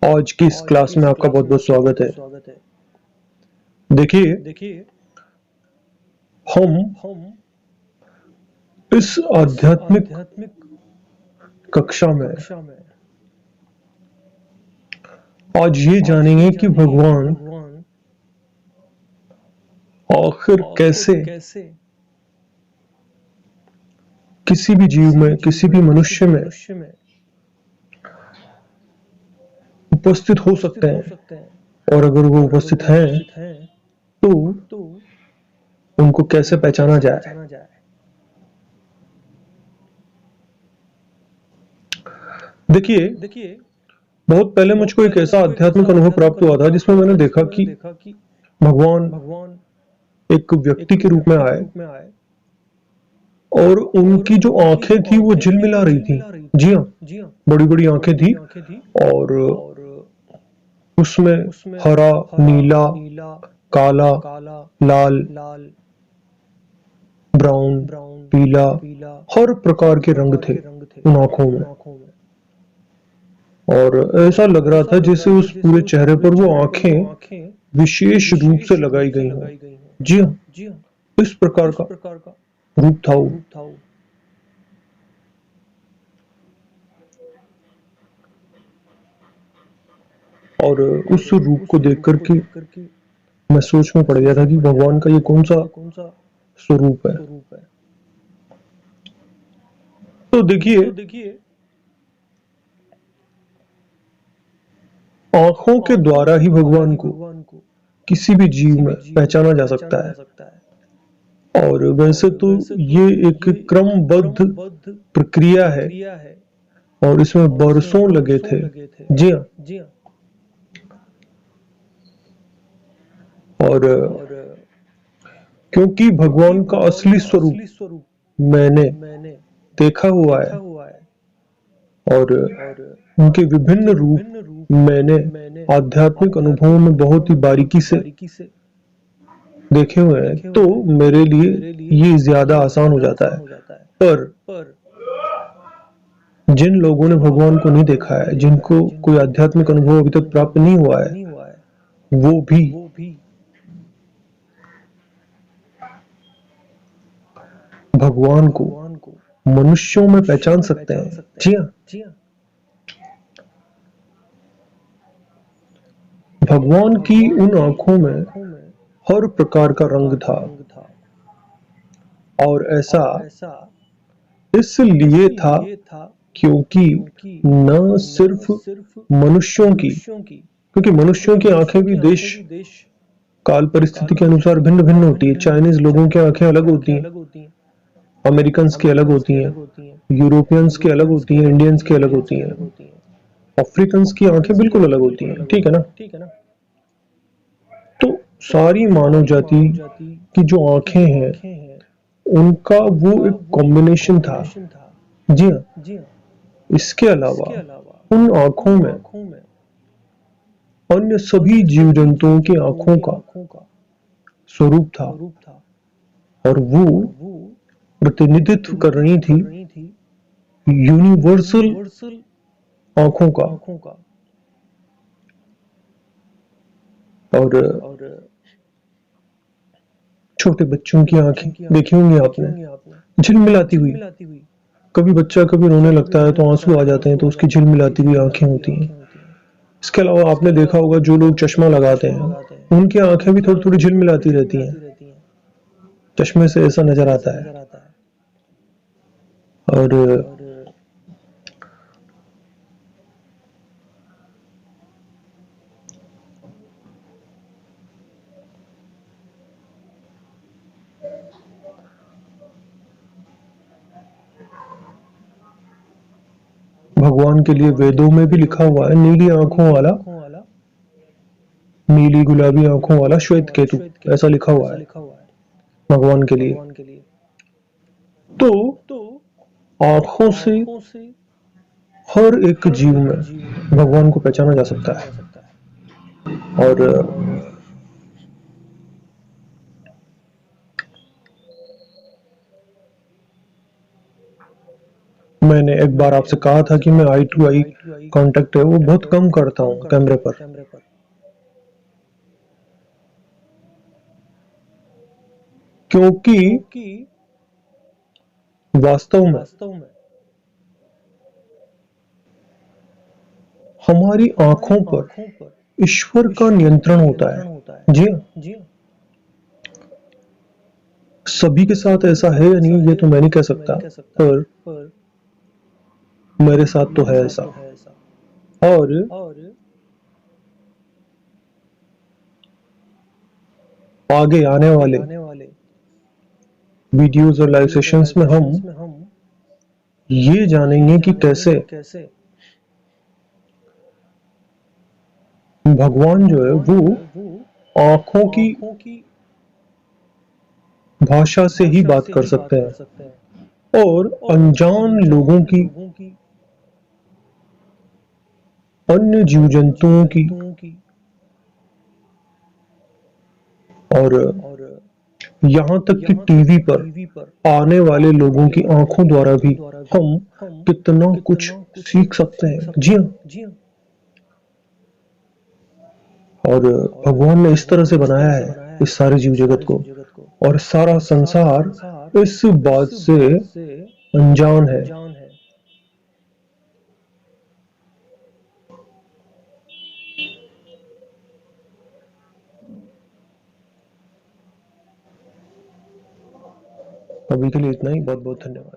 आज की इस क्लास में आपका बहुत बहुत स्वागत है। देखिए, हम इस आध्यात्मिक कक्षा में आज ये जानेंगे कि भगवान आखिर कैसे किसी भी जीव में, किसी भी मनुष्य में उपस्थित हो सकते हैं, और अगर वो उपस्थित हैं तो उनको कैसे पहचाना जाए। देखिए, बहुत पहले मुझको एक ऐसा आध्यात्मिक अनुभव प्राप्त हुआ था जिसमें मैंने देखा कि भगवान एक व्यक्ति के रूप में आए और उनकी जो आंखें थी वो झिलमिला रही थी। जी हाँ, बड़ी बड़ी आंखें थी और उसमें हरा, नीला, काला, लाल, ब्राउन, पीला, हर प्रकार के रंग थे उन आंखों में। और ऐसा लग रहा था जैसे उस पूरे चेहरे पर वो आंखें विशेष रूप से लगाई गई हों। जी हाँ, इस प्रकार का रूप था वो। और उस रूप को देख करके मैं सोच में पड़ गया था कि भगवान का ये कौन सा स्वरूप है। तो देखिए, आंखों के द्वारा ही भगवान को किसी भी जीव में पहचाना जा सकता है। और वैसे तो ये एक क्रमबद्ध प्रक्रिया है और इसमें बरसों लगे थे। जी हाँ, और क्योंकि भगवान का असली स्वरूप मैंने देखा हुआ है और उनके विभिन्न रूप मैंने आध्यात्मिक अनुभवों में बहुत ही बारीकी से देखे हुए हैं, तो मेरे लिए ये ज्यादा आसान हो जाता है। पर जिन लोगों ने भगवान को नहीं देखा है, जिनको कोई आध्यात्मिक अनुभव अभी तक प्राप्त नहीं हुआ है, वो भी भगवान को मनुष्यों में पहचान सकते हैं। जी हाँ, भगवान की उन आंखों में हर प्रकार का रंग था और ऐसा इसलिए था क्योंकि न सिर्फ मनुष्यों की, क्योंकि मनुष्यों की आंखें भी देश काल परिस्थिति के अनुसार भिन्न भिन्न होती है। चाइनीज लोगों की आंखें अलग होती हैं, अमेरिकन्स की अलग होती हैं, यूरोपियंस की अलग होती हैं, इंडियंस की अलग होती हैं, अफ्रीकन्स की आंखें बिल्कुल अलग होती हैं। ठीक है ना? तो सारी मानव जाति की जो आंखें हैं उनका वो एक कॉम्बिनेशन था। जी हाँ, इसके अलावा उन आंखों में अन्य सभी जीव जंतुओं की आंखों का स्वरूप था और वो प्रतिनिधित्व कर रही थी यूनिवर्सल आंखों का। और छोटे बच्चों की आंखें देखी होंगी आपने, झिलमिलाती हुई। कभी बच्चा कभी रोने लगता है तो आंसू आ जाते हैं, तो उसकी झिलमिलाती हुई आंखें होती हैं। इसके अलावा आपने देखा होगा जो लोग चश्मा लगाते हैं उनकी आंखें भी थोड़ी थोड़ी झिलमिलाती रहती हैं, चश्मे से ऐसा नजर आता है। और भगवान के लिए वेदों में भी लिखा हुआ है, नीली आंखों वाला, नीली गुलाबी आंखों वाला श्वेत केतु, ऐसा लिखा हुआ है भगवान के लिए। तो आंखों से हर एक जीव में भगवान को पहचाना जा सकता है। और मैंने एक बार आपसे कहा था कि मैं आई टू आई कांटेक्ट है वो बहुत कम करता हूँ कैमरे पर, क्योंकि वास्तव में हमारी आंखों पर ईश्वर का नियंत्रण होता है। जी हाँ, सभी के साथ ऐसा है या नहीं ये तो मैं नहीं कह सकता, पर मेरे साथ तो है ऐसा। और आगे आने वाले वीडियोस और लाइव सेशंस में हम ये जानेंगे कि कैसे भगवान जो है वो आंखों की भाषा से ही बात कर सकते हैं और अनजान लोगों की, अन्य जीव जंतुओं की और यहाँ तक कि टीवी पर आने वाले लोगों की आंखों द्वारा भी हम कितना कुछ सीख सकते हैं। जी हाँ, और भगवान ने इस तरह से बनाया है इस सारे जीव जगत को, और सारा संसार इस बात से अनजान है। अभी के लिए इतना ही, बहुत बहुत धन्यवाद।